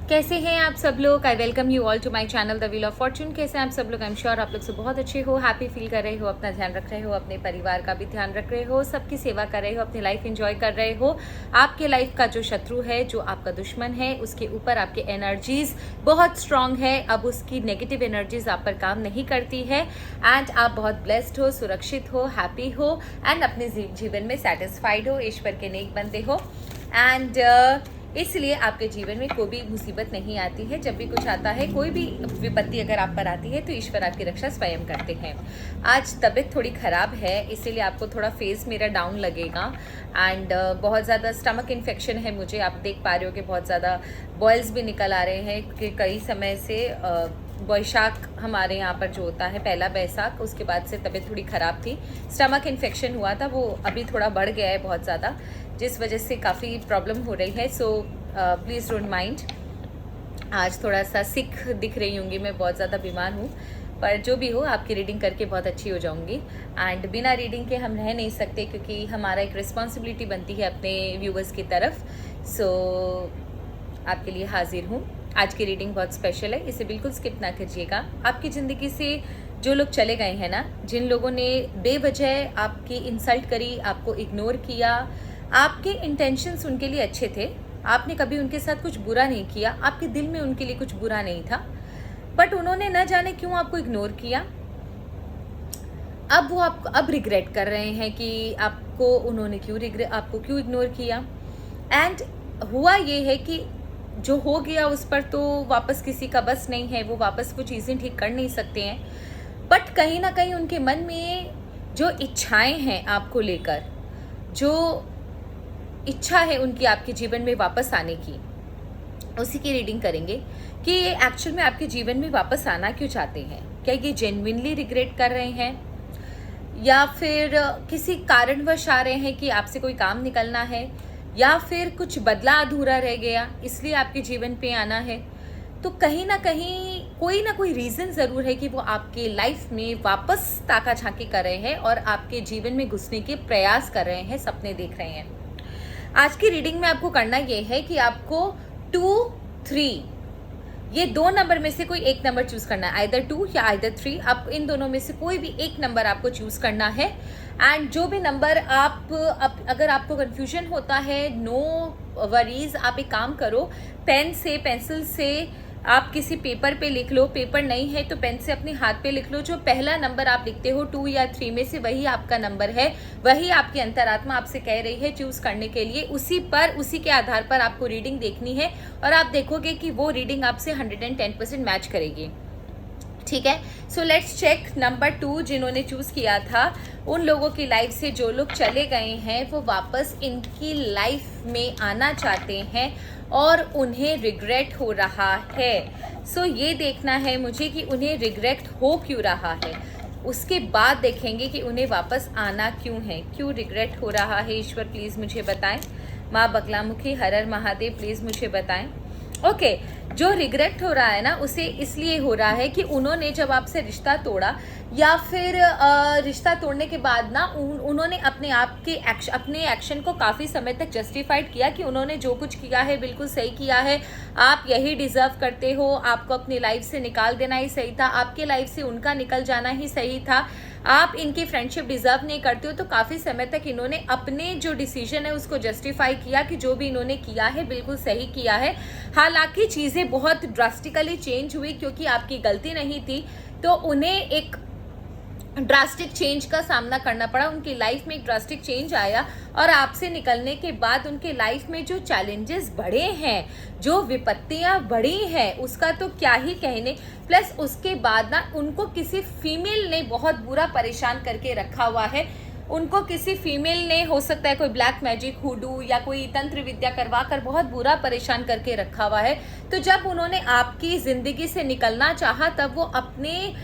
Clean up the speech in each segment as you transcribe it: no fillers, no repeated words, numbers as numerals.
कैसे हैं आप सब लोग। I welcome you all to my channel the wheel of fortune. कैसे हैं आप सब लोग। आई एम श्योर आप लोग से बहुत अच्छे हो, हैप्पी फील कर रहे हो, अपना ध्यान रख रहे हो, अपने परिवार का भी ध्यान रख रहे हो, सबकी सेवा कर रहे हो, अपनी लाइफ एंजॉय कर रहे हो। आपके लाइफ का जो शत्रु है, जो आपका दुश्मन है, उसके ऊपर आपके एनर्जीज बहुत स्ट्रांग है। अब उसकी नेगेटिव एनर्जीज आप पर काम नहीं करती है एंड आप बहुत ब्लेस्ड हो, सुरक्षित हो, हैप्पी हो एंड अपने जीवन में सेटिस्फाइड हो, ईश्वर के नेक बंदे हो एंड इसलिए आपके जीवन में कोई भी मुसीबत नहीं आती है। जब भी कुछ आता है, कोई भी विपत्ति अगर आप पर आती है तो ईश्वर आपकी रक्षा स्वयं करते हैं। आज तबीयत थोड़ी ख़राब है, इसीलिए आपको थोड़ा फेस मेरा डाउन लगेगा एंड बहुत ज़्यादा स्टमक इन्फेक्शन है मुझे। आप देख पा रहे हो कि बहुत ज़्यादा बॉयल्स भी निकल आ रहे हैं कि कई समय से बैसाख हमारे यहाँ पर जो होता है, पहला बैसाख, उसके बाद से तबीयत थोड़ी ख़राब थी। स्टमक इन्फेक्शन हुआ था, वो अभी थोड़ा बढ़ गया है बहुत ज़्यादा, जिस वजह से काफ़ी प्रॉब्लम हो रही है। So please don't mind. आज थोड़ा सा सिक दिख रही होंगी, मैं बहुत ज़्यादा बीमार हूँ, पर जो भी हो आपकी रीडिंग करके बहुत अच्छी हो जाऊँगी। एंड बिना रीडिंग के हम रह नहीं सकते, क्योंकि हमारा एक रिस्पॉन्सिबिलिटी बनती है अपने व्यूवर्स की तरफ। सो आपके लिए हाजिर हूँ। आज की रीडिंग बहुत स्पेशल है, इसे बिल्कुल स्किप ना कीजिएगा। आपकी ज़िंदगी से जो लोग चले गए हैं ना, जिन लोगों ने बेवजह आपकी इंसल्ट करी, आपको इग्नोर किया, आपके इंटेंशंस उनके लिए अच्छे थे, आपने कभी उनके साथ कुछ बुरा नहीं किया, आपके दिल में उनके लिए कुछ बुरा नहीं था, बट उन्होंने न जाने क्यों आपको इग्नोर किया। अब वो आपको अब रिग्रेट कर रहे हैं कि आपको उन्होंने आपको क्यों इग्नोर किया। एंड हुआ ये है कि जो हो गया उस पर तो वापस किसी का बस नहीं है, वो वापस वो चीज़ें ठीक कर नहीं सकते हैं, बट कहीं ना कहीं उनके मन में जो इच्छाएं हैं आपको लेकर, जो इच्छा है उनकी आपके जीवन में वापस आने की, उसी की रीडिंग करेंगे कि ये एक्चुअल में आपके जीवन में वापस आना क्यों चाहते हैं। क्या ये जेन्युइनली रिग्रेट कर रहे हैं, या फिर किसी कारणवश आ रहे हैं कि आपसे कोई काम निकलना है, या फिर कुछ बदला अधूरा रह गया इसलिए आपके जीवन पे आना है। तो कहीं ना कहीं कोई ना कोई रीज़न ज़रूर है कि वो आपके लाइफ में वापस ताका झांकी कर रहे हैं और आपके जीवन में घुसने के प्रयास कर रहे हैं, सपने देख रहे हैं। आज की रीडिंग में आपको करना ये है कि आपको 2, 3 ये दो नंबर में से कोई एक नंबर चूज करना है, आइदर 2 या आइदर 3। आपको इन दोनों में से कोई भी एक नंबर आपको चूज करना है। एंड जो भी नंबर अगर आपको कंफ्यूजन होता है, नो वरीज, आप एक काम करो, पेन से, पेंसिल से आप किसी पेपर पे लिख लो। पेपर नहीं है तो पेन से अपने हाथ पे लिख लो। जो पहला नंबर आप लिखते हो 2 या 3 में से, वही आपका नंबर है, वही आपकी अंतरात्मा आपसे कह रही है चूज करने के लिए। उसी के आधार पर आपको रीडिंग देखनी है और आप देखोगे कि वो रीडिंग आपसे 110% मैच करेगी। ठीक है, सो लेट्स चेक। नंबर 2 जिन्होंने चूज किया था, उन लोगों की लाइफ से जो लोग चले गए हैं वो वापस इनकी लाइफ में आना चाहते हैं और उन्हें रिग्रेट हो रहा है। सो ये देखना है मुझे कि उन्हें रिग्रेट हो क्यों रहा है, उसके बाद देखेंगे कि उन्हें वापस आना क्यों है, क्यों रिग्रेट हो रहा है। ईश्वर प्लीज़ मुझे बताएं। माँ बगलामुखी, हर हर महादेव प्लीज़ मुझे बताएं। ओके, जो रिग्रेट हो रहा है ना, उसे इसलिए हो रहा है कि उन्होंने जब आपसे रिश्ता तोड़ा, या फिर रिश्ता तोड़ने के बाद ना उन्होंने अपने एक्शन को काफ़ी समय तक जस्टिफाइड किया कि उन्होंने जो कुछ किया है बिल्कुल सही किया है, आप यही डिज़र्व करते हो, आपको अपनी लाइफ से निकाल देना ही सही था, आपके लाइफ से उनका निकल जाना ही सही था, आप इनकी फ्रेंडशिप डिज़र्व नहीं करते हो। तो काफ़ी समय तक इन्होंने अपने जो डिसीजन है उसको जस्टिफाई किया कि जो भी इन्होंने किया है बिल्कुल सही किया है। हालांकि चीज़ें बहुत ड्रास्टिकली चेंज हुई, क्योंकि आपकी गलती नहीं थी, तो उन्हें एक ड्रास्टिक चेंज का सामना करना पड़ा। उनकी लाइफ में एक ड्रास्टिक चेंज आया और आपसे निकलने के बाद उनके लाइफ में जो चैलेंजेस बढ़े हैं, जो विपत्तियां बढ़ी हैं, उसका तो क्या ही कहने। प्लस उसके बाद ना उनको किसी फीमेल ने बहुत बुरा परेशान करके रखा हुआ है। उनको किसी फीमेल ने, हो सकता है कोई ब्लैक मैजिक, हुडू या कोई तंत्र विद्या करवा कर बहुत बुरा परेशान करके रखा हुआ है। तो जब उन्होंने आपकी ज़िंदगी से निकलना चाहा, तब वो अपने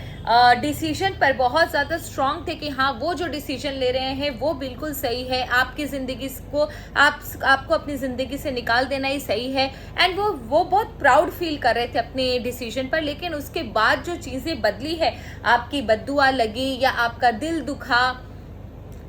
डिसीजन पर बहुत ज़्यादा स्ट्रांग थे कि हाँ, वो जो डिसीजन ले रहे हैं वो बिल्कुल सही है, आपकी ज़िंदगी को आपको अपनी ज़िंदगी से निकाल देना ही सही है। एंड वो बहुत प्राउड फील कर रहे थे अपने डिसीजन पर। लेकिन उसके बाद जो चीज़ें बदली है, आपकी बद्दुआ लगी या आपका दिल दुखा,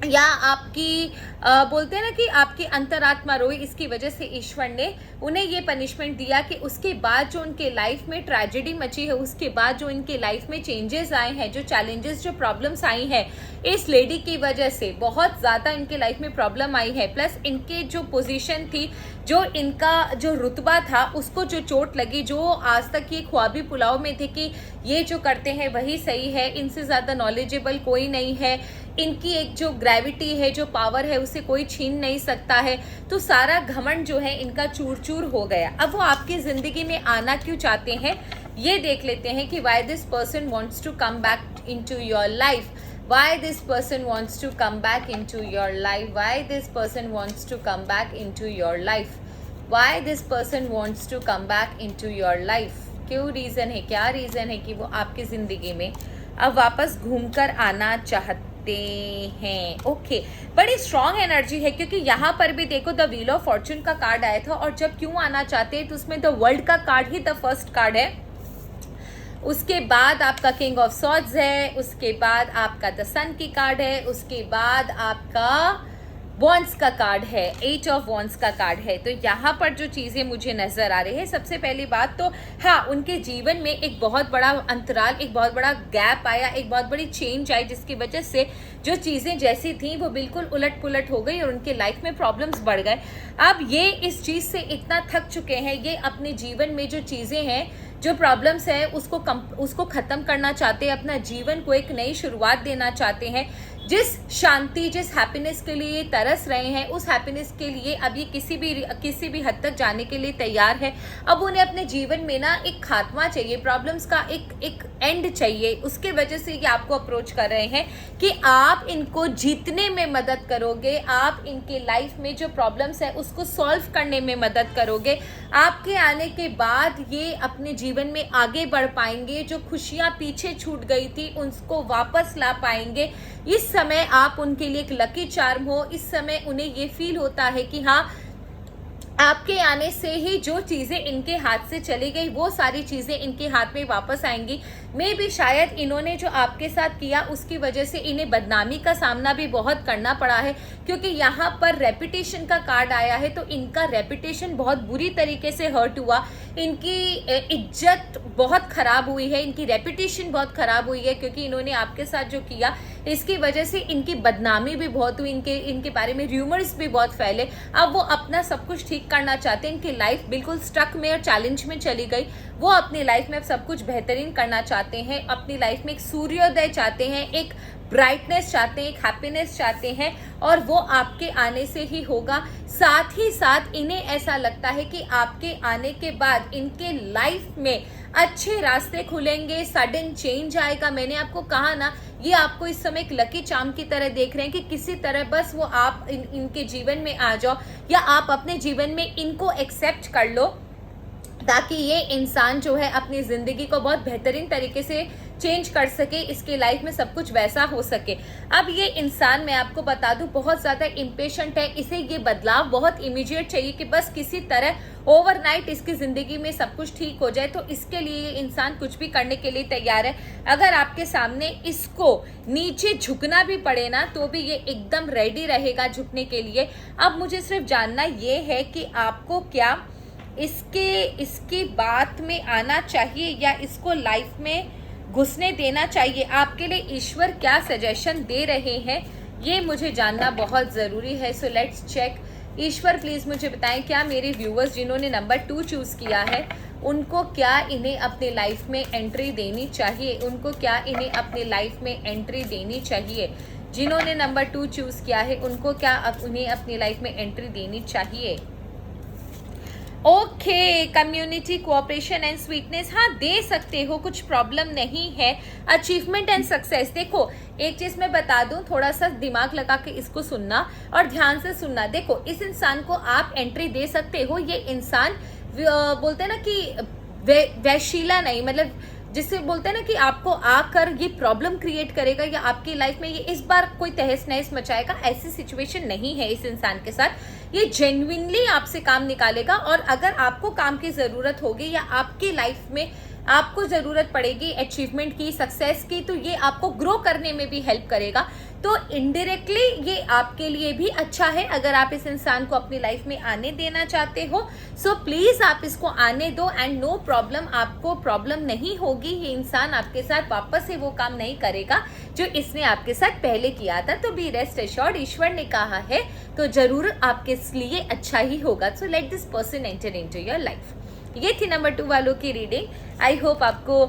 या आपकी बोलते हैं ना कि आपकी अंतरात्मा रोई, इसकी वजह से ईश्वर ने उन्हें ये पनिशमेंट दिया कि उसके बाद जो उनके लाइफ में ट्रेजेडी मची है, उसके बाद जो इनके लाइफ में चेंजेस आए हैं, जो चैलेंजेस, जो प्रॉब्लम्स आई हैं इस लेडी की वजह से, बहुत ज़्यादा इनके लाइफ में प्रॉब्लम आई है, प्लस इनके जो पोजीशन थी, जो इनका जो रुतबा था, उसको जो चोट लगी, जो आज तक ये ख्वाबी पुलाव में थे कि ये जो करते हैं वही सही है, इनसे ज़्यादा नॉलेजेबल कोई नहीं है, इनकी एक जो ग्रेविटी है, जो पावर है, उसे कोई छीन नहीं सकता है, तो सारा घमंड जो है इनका चूर चूर हो गया। अब वो आपकी ज़िंदगी में आना क्यों चाहते हैं, ये देख लेते हैं कि why this person wants to come back in to your life, why this person wants to come back into your life, why this person wants to come back into your life, why this person wants to come back into your life, क्यों reason है, क्या reason है कि वो आपकी ज़िंदगी में अब वापस घूमकर आना चाहते हैं। ओके, बड़ी स्ट्रॉन्ग एनर्जी है, क्योंकि यहाँ पर भी देखो द व्हील ऑफ फॉर्चून का कार्ड आया था, और जब क्यों आना चाहते हैं तो उसमें द वर्ल्ड का card he the first card है, उसके बाद आपका किंग ऑफ सॉर्ड्स है, उसके बाद आपका द सन की कार्ड है, उसके बाद आपका वॉन्ड्स का कार्ड है, 8 ऑफ वॉन्ड्स का कार्ड है। तो यहाँ पर जो चीज़ें मुझे नज़र आ रही है, सबसे पहली बात तो हाँ, उनके जीवन में एक बहुत बड़ा अंतराल, एक बहुत बड़ा गैप आया, एक बहुत बड़ी चेंज आई, जिसकी वजह से जो चीज़ें जैसी थी वो बिल्कुल उलट पुलट हो गई और उनके लाइफ में प्रॉब्लम्स बढ़ गए। अब ये इस चीज़ से इतना थक चुके हैं, ये अपने जीवन में जो चीज़ें हैं, जो प्रॉब्लम्स है, उसको ख़त्म करना चाहते हैं, अपना जीवन को एक नई शुरुआत देना चाहते हैं। जिस शांति, जिस हैप्पीनेस के लिए तरस रहे हैं, उस हैप्पीनेस के लिए अब ये किसी भी हद तक जाने के लिए तैयार है। अब उन्हें अपने जीवन में ना एक खात्मा चाहिए, प्रॉब्लम्स का एक एंड चाहिए। उसके वजह से ये आपको अप्रोच कर रहे हैं कि आप इनको जीतने में मदद करोगे, आप इनके लाइफ में जो प्रॉब्लम्स है उसको सॉल्व करने में मदद करोगे। आपके आने के बाद ये अपने जीवन में आगे बढ़ पाएंगे, जो खुशियाँ पीछे छूट गई थी उनको वापस ला पाएंगे। इस समय आप उनके लिए एक लकी चार्म हो। इस समय उन्हें ये फील होता है कि हाँ, आपके आने से ही जो चीज़ें इनके हाथ से चली गई वो सारी चीज़ें इनके हाथ में वापस आएंगी। मैं भी शायद इन्होंने जो आपके साथ किया उसकी वजह से इन्हें बदनामी का सामना भी बहुत करना पड़ा है, क्योंकि यहाँ पर रेपुटेशन का कार्ड आया है, तो इनका रेपुटेशन बहुत बुरी तरीके से हर्ट हुआ, इनकी इज्जत बहुत ख़राब हुई है, इनकी रेपुटेशन बहुत ख़राब हुई है, क्योंकि इन्होंने आपके साथ जो किया इसकी वजह से इनकी बदनामी भी बहुत हुई, इनके बारे में र्यूमर्स भी बहुत फैले। अब वो अपना सब कुछ ठीक करना चाहते हैं, इनकी लाइफ बिल्कुल स्ट्रक में और चैलेंज में चली गई। वो अपनी लाइफ में अब सब कुछ बेहतरीन करना चाहते हैं, अपनी लाइफ में एक सूर्योदय चाहते हैं, एक ब्राइटनेस चाहते हैं, एक हैप्पीनेस चाहते हैं, और वो आपके आने से ही होगा। साथ ही साथ इन्हें ऐसा लगता है कि आपके आने के बाद इनके लाइफ में अच्छे रास्ते खुलेंगे, सडन चेंज आएगा। मैंने आपको कहा ना, ये आपको इस समय एक लकी चार्म की तरह देख रहे हैं कि किसी तरह बस वो आप इनके जीवन में आ जाओ, या आप अपने जीवन में इनको एक्सेप्ट कर लो, ताकि ये इंसान जो है अपनी ज़िंदगी को बहुत बेहतरीन तरीके से चेंज कर सके, इसके लाइफ में सब कुछ वैसा हो सके। अब ये इंसान, मैं आपको बता दूं, बहुत ज़्यादा इम्पेशेंट है, इसे ये बदलाव बहुत इमीडिएट चाहिए कि बस किसी तरह ओवरनाइट इसकी ज़िंदगी में सब कुछ ठीक हो जाए। तो इसके लिए ये इंसान कुछ भी करने के लिए तैयार है। अगर आपके सामने इसको नीचे झुकना भी पड़े ना, तो भी ये एकदम रेडी रहेगा झुकने के लिए। अब मुझे सिर्फ जानना ये है कि आपको क्या इसकी बात में आना चाहिए या इसको लाइफ में घुसने देना चाहिए? आपके लिए ईश्वर क्या सजेशन दे रहे हैं, ये मुझे जानना बहुत ज़रूरी है। So let's check. ईश्वर प्लीज़ मुझे बताएं, क्या मेरे व्यूअर्स जिन्होंने नंबर 2 चूज़ किया है, उनको क्या इन्हें अपने लाइफ में एंट्री देनी चाहिए? उनको क्या इन्हें अपने लाइफ में एंट्री देनी चाहिए? जिन्होंने नंबर 2 चूज़ किया है, उनको क्या उन्हें अपनी लाइफ में एंट्री देनी चाहिए? Okay, community cooperation and sweetness, हाँ दे सकते हो, कुछ प्रॉब्लम नहीं है। अचीवमेंट एंड सक्सेस, देखो एक चीज़ मैं बता दूं, थोड़ा सा दिमाग लगा के इसको सुनना और ध्यान से सुनना। देखो, इस इंसान को आप एंट्री दे सकते हो। ये इंसान बोलते हैं ना कि वैशीला नहीं, मतलब जिससे बोलते हैं ना कि आपको आकर ये प्रॉब्लम क्रिएट करेगा या आपकी लाइफ में ये इस बार कोई तहस नहस मचाएगा, ऐसी सिचुएशन नहीं है इस इंसान के साथ। ये जेन्युइनली आपसे काम निकालेगा, और अगर आपको काम की ज़रूरत होगी या आपकी लाइफ में आपको ज़रूरत पड़ेगी अचीवमेंट की, सक्सेस की, तो ये आपको ग्रो करने में भी हेल्प करेगा। तो इनडायरेक्टली ये आपके लिए भी अच्छा है अगर आप इस इंसान को अपनी लाइफ में आने देना चाहते हो। सो प्लीज आप इसको आने दो एंड नो प्रॉब्लम, आपको प्रॉब्लम नहीं होगी। ये इंसान आपके साथ वापस से वो काम नहीं करेगा जो इसने आपके साथ पहले किया था। तो बी रेस्ट एश्योर्ड, ईश्वर ने कहा है तो जरूर आपके लिए अच्छा ही होगा। So let this person enter into your life. ये थी नंबर 2 वालों की रीडिंग। आई होप आपको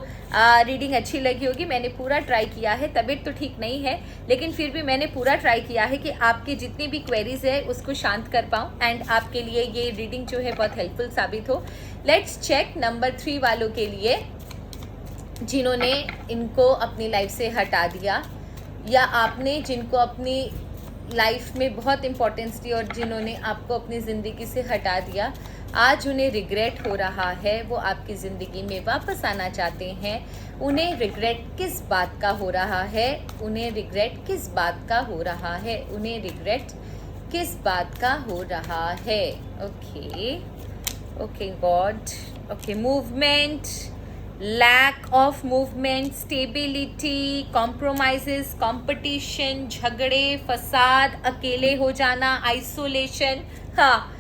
रीडिंग अच्छी लगी होगी। मैंने पूरा ट्राई किया है, तबीयत तो ठीक नहीं है लेकिन फिर भी मैंने पूरा ट्राई किया है कि आपके जितनी भी क्वेरीज है उसको शांत कर पाऊँ एंड आपके लिए ये रीडिंग जो है बहुत हेल्पफुल साबित हो। लेट्स चेक नंबर 3 वालों के लिए, जिन्होंने इनको अपनी लाइफ से हटा दिया या आपने जिनको अपनी लाइफ में बहुत इंपॉर्टेंस दी और जिन्होंने आपको अपनी ज़िंदगी से हटा दिया, आज उन्हें रिग्रेट हो रहा है, वो आपकी ज़िंदगी में वापस आना चाहते हैं। उन्हें रिग्रेट किस बात का हो रहा है? उन्हें रिग्रेट किस बात का हो रहा है? उन्हें रिग्रेट किस बात का हो रहा है? Okay okay god, okay movement, lack of movement, stability, compromises, competition, झगड़े, फसाद, अकेले हो जाना, आइसोलेशन। हाँ,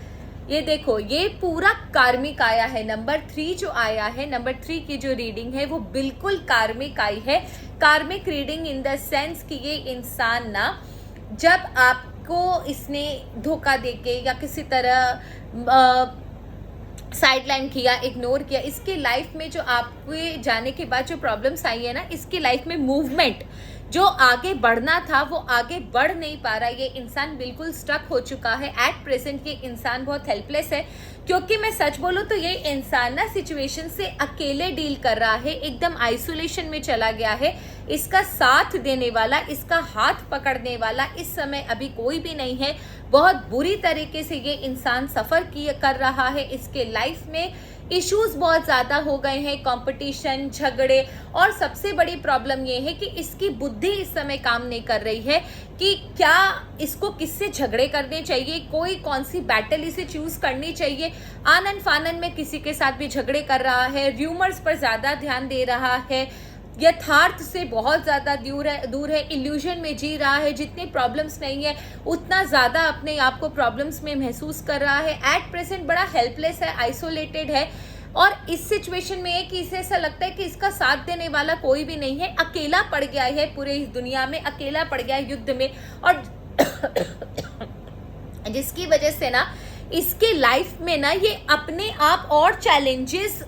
ये देखो, ये पूरा कार्मिक आया है। नंबर 3 जो आया है, नंबर 3 की जो रीडिंग है वो बिल्कुल कार्मिक आई है। कार्मिक रीडिंग इन द सेंस कि ये इंसान ना, जब आपको इसने धोखा देके या किसी तरह साइडलाइन किया, इग्नोर किया, इसके लाइफ में जो आपके जाने के बाद जो प्रॉब्लम्स आई है ना, इसकी लाइफ में मूवमेंट जो आगे बढ़ना था वो आगे बढ़ नहीं पा रहा। ये इंसान बिल्कुल स्टक हो चुका है। एट प्रेजेंट ये इंसान बहुत हेल्पलेस है, क्योंकि मैं सच बोलूँ तो ये इंसान ना सिचुएशन से अकेले डील कर रहा है, एकदम आइसोलेशन में चला गया है। इसका साथ देने वाला, इसका हाथ पकड़ने वाला इस समय अभी कोई भी नहीं है। बहुत बुरी तरीके से ये इंसान सफ़र कर रहा है। इसके लाइफ में इश्यूज बहुत ज़्यादा हो गए हैं, कंपटीशन, झगड़े, और सबसे बड़ी प्रॉब्लम ये है कि इसकी बुद्धि इस समय काम नहीं कर रही है कि क्या इसको किससे झगड़े करने चाहिए, कोई कौन सी बैटल इसे चूज करनी चाहिए। आनन फानन में किसी के साथ भी झगड़े कर रहा है, र्यूमर्स पर ज़्यादा ध्यान दे रहा है, यथार्थ से बहुत ज़्यादा दूर है, इल्यूजन में जी रहा है। जितनी प्रॉब्लम्स नहीं है उतना ज़्यादा अपने आप को प्रॉब्लम्स में महसूस कर रहा है। एट प्रेजेंट बड़ा हेल्पलेस है, आइसोलेटेड है, और इस सिचुएशन में है कि इसे ऐसा लगता है कि इसका साथ देने वाला कोई भी नहीं है, अकेला पड़ गया है, पूरे इस दुनिया में अकेला पड़ गया है युद्ध में। और जिसकी वजह से ना इसके लाइफ में ना ये अपने आप और चैलेंजेस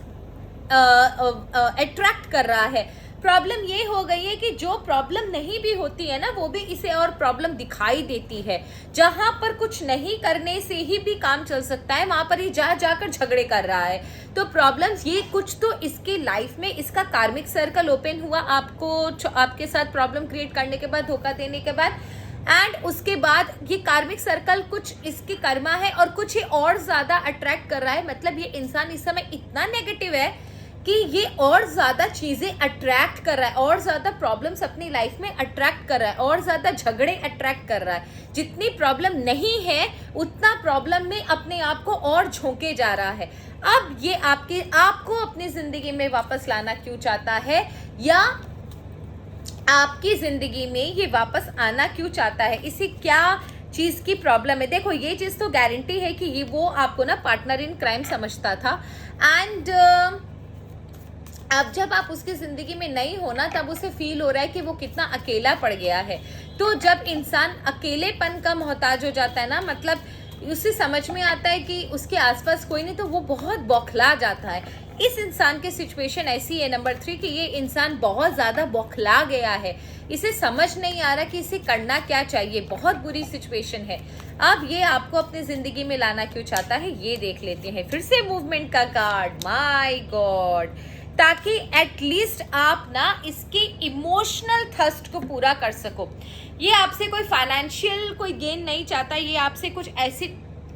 अट्रैक्ट कर रहा है। प्रॉब्लम ये हो गई है कि जो प्रॉब्लम नहीं भी होती है ना, वो भी इसे और प्रॉब्लम दिखाई देती है। जहां पर कुछ नहीं करने से ही भी काम चल सकता है, वहां पर ही जाकर झगड़े कर रहा है। तो प्रॉब्लम्स ये कुछ तो इसके लाइफ में, इसका कार्मिक सर्कल ओपन हुआ आपके साथ प्रॉब्लम क्रिएट करने के बाद, धोखा देने के बाद, एंड उसके बाद ये कार्मिक सर्कल कुछ इसकी कर्मा है और कुछ ही और ज्यादा अट्रैक्ट कर रहा है। मतलब ये इंसान इस समय इतना नेगेटिव है कि ये और ज़्यादा चीज़ें अट्रैक्ट कर रहा है, और ज़्यादा प्रॉब्लम्स अपनी लाइफ में अट्रैक्ट कर रहा है, और ज़्यादा झगड़े अट्रैक्ट कर रहा है। जितनी प्रॉब्लम नहीं है उतना प्रॉब्लम में अपने आप को और झोंके जा रहा है। अब ये आपको अपनी ज़िंदगी में वापस लाना क्यों चाहता है, या आपकी ज़िंदगी में ये वापस आना क्यों चाहता है, इसे क्या चीज़ की प्रॉब्लम है। देखो, ये चीज़ तो गारंटी है कि ये वो आपको ना पार्टनर इन क्राइम समझता था, एंड अब जब आप उसकी ज़िंदगी में नहीं हो ना, तब उसे फील हो रहा है कि वो कितना अकेला पड़ गया है। तो जब इंसान अकेलेपन का मोहताज हो जाता है ना, मतलब उसे समझ में आता है कि उसके आसपास कोई नहीं, तो वो बहुत बौखला जाता है। इस इंसान की सिचुएशन ऐसी है नंबर 3 कि ये इंसान बहुत ज़्यादा बौखला गया है। इसे समझ नहीं आ रहा कि इसे करना क्या चाहिए। बहुत बुरी सिचुएशन है। अब ये आपको अपनी ज़िंदगी में लाना क्यों चाहता है, ये देख लेते हैं। फिर से मूवमेंट का कार्ड, माय गॉड, ताकि एटलीस्ट आप ना इसके इमोशनल थर्स्ट को पूरा कर सको। ये आपसे कोई फाइनेंशियल कोई गेन नहीं चाहता, ये आपसे कुछ ऐसी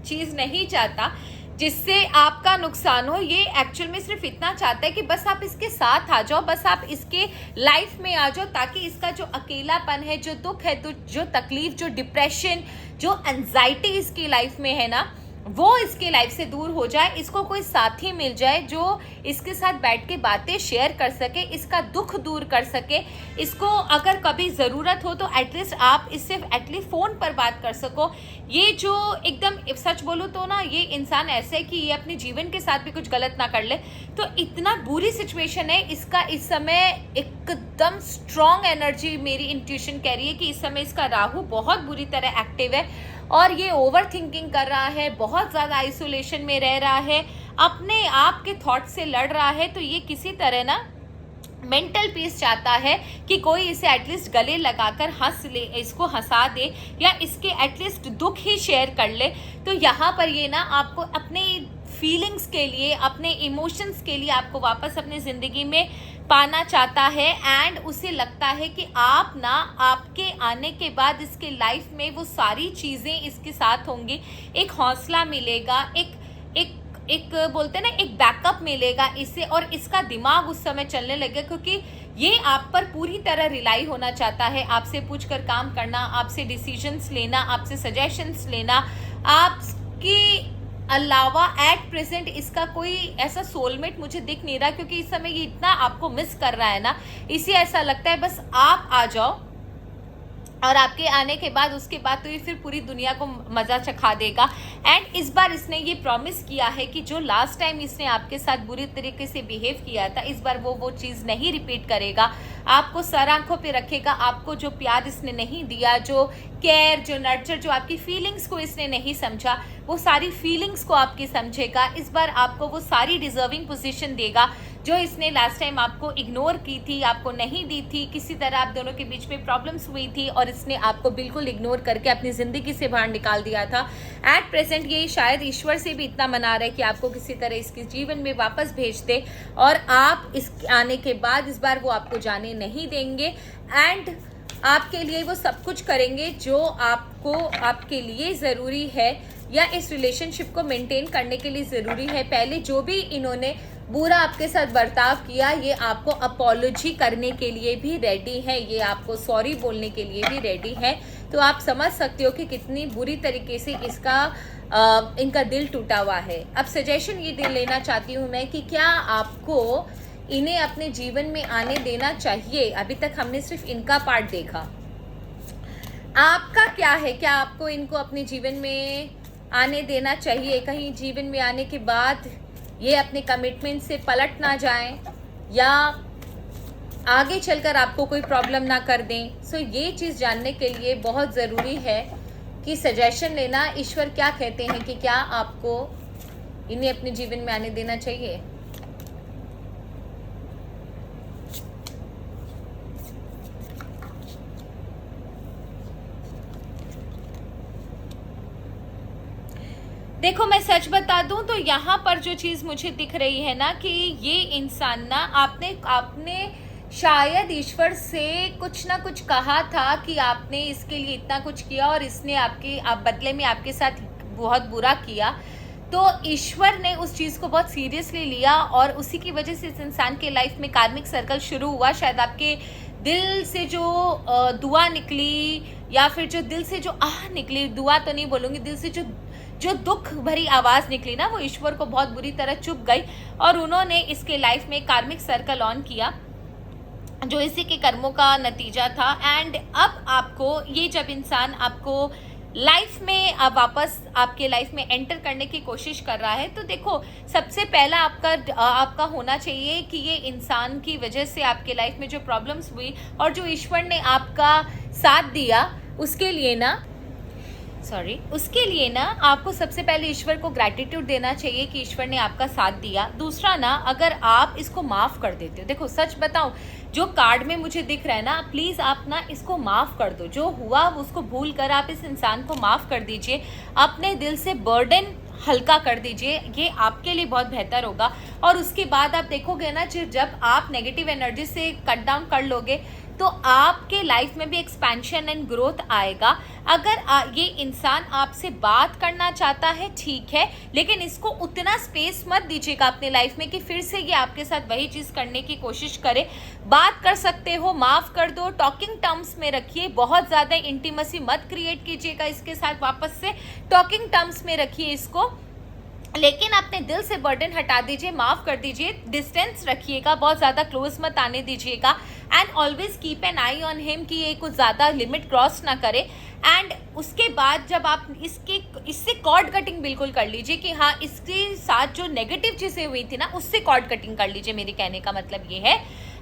चीज़ नहीं चाहता जिससे आपका नुकसान हो। ये एक्चुअल में सिर्फ इतना चाहता है कि बस आप इसके साथ आ जाओ, बस आप इसके लाइफ में आ जाओ, ताकि इसका जो अकेलापन है, जो दुख है, जो तकलीफ, जो डिप्रेशन, जो एंजाइटी इसकी लाइफ में है ना, वो इसके लाइफ से दूर हो जाए, इसको कोई साथी मिल जाए जो इसके साथ बैठ के बातें शेयर कर सके, इसका दुख दूर कर सके, इसको अगर कभी ज़रूरत हो तो एटलीस्ट आप इससे एटलीस्ट फ़ोन पर बात कर सको। ये जो एकदम सच बोलूँ तो ना, ये इंसान ऐसे है कि ये अपने जीवन के साथ भी कुछ गलत ना कर ले। तो इतना बुरी सिचुएशन है इसका इस समय, एकदम स्ट्रॉन्ग एनर्जी मेरी इंट्यूशन कह रही है कि इस समय इसका राहु बहुत बुरी तरह एक्टिव है और ये ओवर थिंकिंग कर रहा है, बहुत ज़्यादा आइसोलेशन में रह रहा है, अपने आप के थॉट से लड़ रहा है। तो ये किसी तरह ना मेंटल पीस चाहता है कि कोई इसे एटलीस्ट गले लगाकर हंस ले, इसको हंसा दे या इसके एटलीस्ट दुख ही शेयर कर ले। तो यहाँ पर ये ना आपको अपने फीलिंग्स के लिए, अपने इमोशंस के लिए आपको वापस अपनी ज़िंदगी में पाना चाहता है। एंड उसे लगता है कि आप ना, आपके आने के बाद इसके लाइफ में वो सारी चीज़ें इसके साथ होंगी, एक हौसला मिलेगा, एक बोलते हैं ना, एक बैकअप मिलेगा इसे, और इसका दिमाग उस समय चलने लगेगा क्योंकि ये आप पर पूरी तरह रिलाई होना चाहता है, आपसे पूछकर काम करना, आपसे डिसीजंस लेना, आपसे सजेशंस लेना। आपके अलावा एट प्रेजेंट इसका कोई ऐसा सोलमेट मुझे दिख नहीं रहा, क्योंकि इस समय ये इतना आपको मिस कर रहा है ना, इसे ऐसा लगता है बस आप आ जाओ, और आपके आने के बाद उसके बाद तो ये फिर पूरी दुनिया को मज़ा चखा देगा। एंड इस बार इसने ये प्रॉमिस किया है कि जो लास्ट टाइम इसने आपके साथ बुरी तरीके से बिहेव किया था, इस बार वो चीज़ नहीं रिपीट करेगा, आपको सर आंखों पे रखेगा। आपको जो प्यार इसने नहीं दिया, जो केयर, जो नर्चर, जो आपकी फीलिंग्स को इसने नहीं समझा, वो सारी फीलिंग्स को आपकी समझेगा। इस बार आपको वो सारी डिजर्विंग पोजीशन देगा जो इसने लास्ट टाइम आपको इग्नोर की थी, आपको नहीं दी थी। किसी तरह आप दोनों के बीच में प्रॉब्लम्स हुई थी और इसने आपको बिल्कुल इग्नोर करके अपनी ज़िंदगी से बाहर निकाल दिया था। एट प्रेजेंट ये शायद ईश्वर से भी इतना मना रहा है कि आपको किसी तरह इसके जीवन में वापस भेज दे, और आप इस आने के बाद इस बार वो आपको जाने नहीं देंगे। एंड आपके लिए वो सब कुछ करेंगे जो आपको, आपके लिए ज़रूरी है या इस रिलेशनशिप को मेंटेन करने के लिए ज़रूरी है। पहले जो भी इन्होंने बुरा आपके साथ बर्ताव किया, ये आपको अपॉलोजी करने के लिए भी रेडी है, ये आपको सॉरी बोलने के लिए भी रेडी है। तो आप समझ सकते हो कि कितनी बुरी तरीके से इनका दिल टूटा हुआ है। अब सजेशन ये दिल लेना चाहती हूँ मैं कि क्या आपको इन्हें अपने जीवन में आने देना चाहिए? अभी तक हमने सिर्फ इनका पार्ट देखा, आपका क्या है? क्या आपको इनको अपने जीवन में आने देना चाहिए? कहीं जीवन में आने के बाद ये अपने कमिटमेंट से पलट ना जाएं या आगे चलकर आपको कोई प्रॉब्लम ना कर दें। सो ये चीज़ जानने के लिए बहुत ज़रूरी है कि सजेशन लेना, ईश्वर क्या कहते हैं कि क्या आपको इन्हें अपने जीवन में आने देना चाहिए। देखो मैं सच बता दूं तो यहाँ पर जो चीज़ मुझे दिख रही है ना, कि ये इंसान ना, आपने शायद ईश्वर से कुछ ना कुछ कहा था कि आपने इसके लिए इतना कुछ किया और इसने आप बदले में आपके साथ बहुत बुरा किया। तो ईश्वर ने उस चीज़ को बहुत सीरियसली लिया और उसी की वजह से इस इंसान के लाइफ में कार्मिक सर्कल शुरू हुआ। शायद आपके दिल से जो दुआ निकली, या फिर जो दिल से जो आह निकली, दुआ तो नहीं बोलूँगी, दिल से जो दुख भरी आवाज़ निकली ना, वो ईश्वर को बहुत बुरी तरह चुभ गई और उन्होंने इसके लाइफ में कार्मिक सर्कल ऑन किया, जो इसी के कर्मों का नतीजा था। एंड अब आपको ये, जब इंसान आपको लाइफ में अब वापस आपके लाइफ में एंटर करने की कोशिश कर रहा है, तो देखो सबसे पहला आपका होना चाहिए कि ये इंसान की वजह से आपके लाइफ में जो प्रॉब्लम्स हुई और जो ईश्वर ने आपका साथ दिया, उसके लिए ना आपको सबसे पहले ईश्वर को ग्रैटिट्यूड देना चाहिए कि ईश्वर ने आपका साथ दिया। दूसरा ना, अगर आप इसको माफ़ कर देते हो, देखो सच बताऊं, जो कार्ड में मुझे दिख रहा है ना, प्लीज़ आप ना इसको माफ़ कर दो। जो हुआ उसको भूल कर आप इस इंसान को माफ़ कर दीजिए, अपने दिल से बर्डन हल्का कर दीजिए, ये आपके लिए बहुत बेहतर होगा। और उसके बाद आप देखोगे ना, जब आप नेगेटिव एनर्जी से कट डाउन कर लोगे, तो आपके लाइफ में भी एक्सपेंशन एंड ग्रोथ आएगा। अगर ये इंसान आपसे बात करना चाहता है ठीक है, लेकिन इसको उतना स्पेस मत दीजिएगा अपने लाइफ में कि फिर से ये आपके साथ वही चीज़ करने की कोशिश करे। बात कर सकते हो, माफ़ कर दो, टॉकिंग टर्म्स में रखिए, बहुत ज़्यादा इंटीमेसी मत क्रिएट कीजिएगा इसके साथ, वापस से टॉकिंग टर्म्स में रखिए इसको, लेकिन अपने दिल से बर्डन हटा दीजिए, माफ़ कर दीजिए, डिस्टेंस रखिएगा, बहुत ज़्यादा क्लोज मत आने दीजिएगा। And always keep an I on him कि ये कुछ ज़्यादा लिमिट क्रॉस ना करे। एंड उसके बाद जब आप इससे कॉर्ड कटिंग बिल्कुल कर लीजिए कि हाँ, इसके साथ जो नेगेटिव चीज़ें हुई थी ना, उससे कॉर्ड कटिंग कर लीजिए, मेरे कहने का मतलब ये है।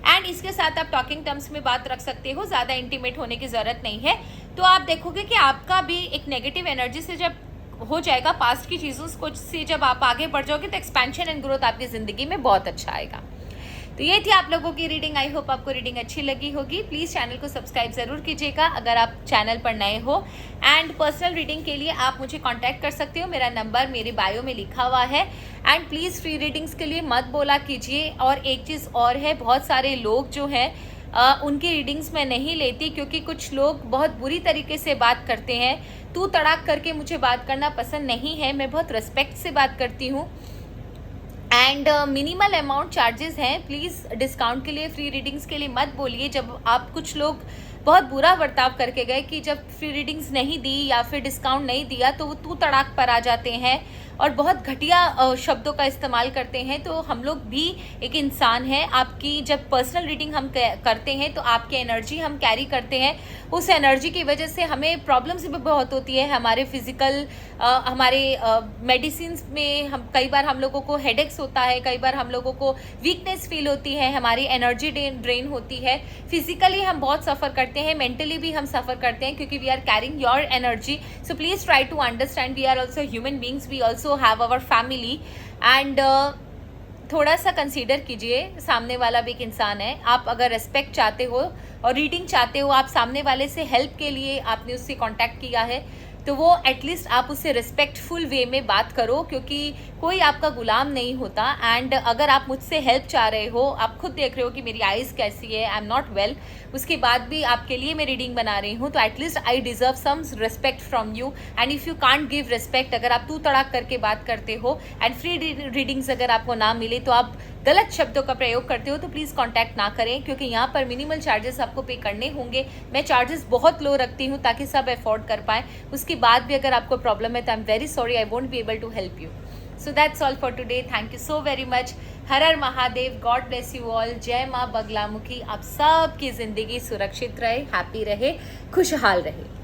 एंड इसके साथ आप टॉकिंग टर्म्स में बात रख सकते हो, ज़्यादा इंटीमेट होने की ज़रूरत नहीं है। तो आप देखोगे कि आपका भी एक नेगेटिव एनर्जी से जब हो जाएगा, पास्ट की चीज़ों को से जब आप आगे बढ़ जाओगे, तो एक्सपेंशन एंड ग्रोथ आपकी ज़िंदगी में बहुत अच्छा आएगा। तो ये थी आप लोगों की रीडिंग। आई होप आपको रीडिंग अच्छी लगी होगी। प्लीज़ चैनल को सब्सक्राइब ज़रूर कीजिएगा अगर आप चैनल पर नए हो। एंड पर्सनल रीडिंग के लिए आप मुझे कांटेक्ट कर सकते हो, मेरा नंबर मेरे बायो में लिखा हुआ है। एंड प्लीज़ फ्री रीडिंग्स के लिए मत बोला कीजिए। और एक चीज़ और है, बहुत सारे लोग जो हैं उनकी रीडिंग्स मैं नहीं लेती, क्योंकि कुछ लोग बहुत बुरी तरीके से बात करते हैं। तू तड़ाक करके मुझे बात करना पसंद नहीं है, मैं बहुत रिस्पेक्ट से बात करती हूँ। एंड मिनिमल अमाउंट चार्जेस हैं, प्लीज़ डिस्काउंट के लिए, फ्री रीडिंग्स के लिए मत बोलिए। जब आप, कुछ लोग बहुत बुरा बर्ताव करके गए कि जब फ्री रीडिंग्स नहीं दी या फिर डिस्काउंट नहीं दिया तो वो तू तड़ाक पर आ जाते हैं और बहुत घटिया शब्दों का इस्तेमाल करते हैं। तो हम लोग भी एक इंसान है, आपकी जब पर्सनल रीडिंग हम करते हैं तो आपकी एनर्जी हम कैरी करते हैं, उस एनर्जी की वजह से हमें प्रॉब्लम्स भी बहुत होती है, हमारे फिजिकल, हमारे मेडिसिन में हम कई बार हम लोगों को हेडेक्स होता है, कई बार हम लोगों को वीकनेस फील होती है, हमारी एनर्जी ड्रेन होती है, फिजिकली हम बहुत सफ़र करते हैं, मेंटली भी हम सफ़र करते हैं, क्योंकि we are carrying your energy. So please try to understand, we are also human beings, we also have our family. And थोड़ा सा कंसीडर कीजिए, सामने वाला भी एक इंसान है। आप अगर रेस्पेक्ट चाहते हो और रीडिंग चाहते हो, आप सामने वाले से हेल्प के लिए आपने उससे कांटेक्ट किया है, तो वो एटलीस्ट आप उससे रिस्पेक्टफुल वे में बात करो, क्योंकि कोई आपका गुलाम नहीं होता। एंड अगर आप मुझसे हेल्प चाह रहे हो, आप खुद देख रहे हो कि मेरी आइज़ कैसी है, आई एम नॉट वेल, उसके बाद भी आपके लिए मैं रीडिंग बना रही हूँ, तो at least I deserve some respect from you. And if you can't give respect, अगर आप तू तड़ाक करके बात करते हो एंड फ्री रीडिंग्स अगर आपको ना मिले, तो आप गलत शब्दों का प्रयोग करते हो, तो प्लीज़ कांटेक्ट ना करें, क्योंकि यहाँ पर मिनिमल चार्जेस आपको पे करने होंगे। मैं चार्जेस बहुत लो रखती हूँ ताकि सब अफोर्ड कर पाएँ। उसके बाद भी अगर आपको प्रॉब्लम है तो I am very sorry, I won't be able to help you. So that's all for today. Thank you so very much. हर हर Mahadev, god bless you all. जय माँ बगलामुखी। आप सबकी ज़िंदगी सुरक्षित रहे, हैप्पी रहे, खुशहाल रहे।